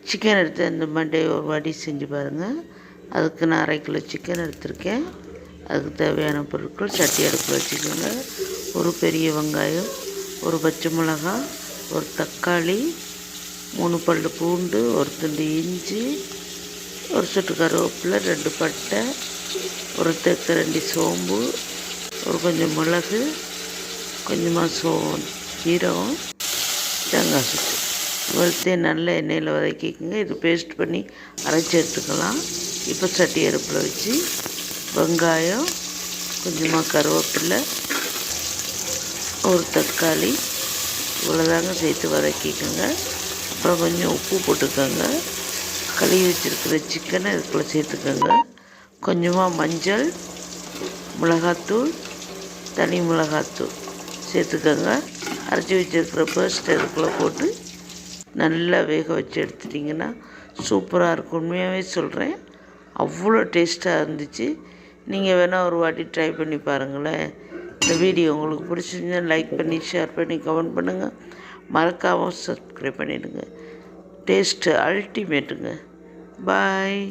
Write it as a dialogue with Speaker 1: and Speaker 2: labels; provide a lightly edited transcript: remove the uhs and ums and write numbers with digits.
Speaker 1: Chicken எடுத்து இந்த மாதிரி ஒரு வாட்டி செஞ்சு பாருங்கள். அதுக்கு நான் 1/2 கிலோ சிக்கன் எடுத்திருக்கேன். அதுக்கு தேவையான பொருட்கள்: சட்டி அடுப்பில் வச்சுக்கோங்க, ஒரு பெரிய வெங்காயம், ஒரு பச்சை மிளகாய், ஒரு தக்காளி, 3 பல் பூண்டு, ஒரு துண்டு இஞ்சி, ஒரு சொட்டு கருவேப்பிலை, 2 பட்டை, ஒரு தேக்கரண்டி சோம்பு, ஒரு கொஞ்சம் மிளகு, கொஞ்சமாக ஜீரகம், தேங்காய் சுட்டு வறுத்து நல்ல எண்ணெயில் வதக்கிக்கோங்க. இது பேஸ்ட் பண்ணி அரைச்சி எடுத்துக்கலாம். இப்போ சட்டி அடுப்பில் வச்சு வெங்காயம், கொஞ்சமாக கருவேப்பிலை, ஒரு தக்காளி, இவ்வளோதாங்க சேர்த்து வதக்கிக்கோங்க. அப்புறம் கொஞ்சம் உப்பு போட்டுக்கோங்க. கழுவி வச்சுருக்கிற சிக்கனை இதுக்குள்ளே சேர்த்துக்கோங்க. கொஞ்சமாக மஞ்சள், மிளகாத்தூள், தனி மிளகாத்தூள் சேர்த்துக்கோங்க. அரைச்சி வச்சுருக்கிற பேஸ்ட் இதுக்குள்ளே போட்டு நல்லா வேக வச்சு எடுத்துட்டிங்கன்னா சூப்பராக இருக்கும். உண்மையாகவே சொல்கிறேன், அவ்வளோ டேஸ்ட்டாக இருந்துச்சு. நீங்கள் வேணால் ஒரு வாட்டி ட்ரை பண்ணி பாருங்களேன். இந்த வீடியோ உங்களுக்கு பிடிச்சிருந்தா லைக் பண்ணி, ஷேர் பண்ணி, கமெண்ட் பண்ணுங்கள். மறக்காமல் சப்ஸ்கிரைப் பண்ணிவிடுங்க. டேஸ்ட்டு அல்டிமேட்டுங்க. பாய்.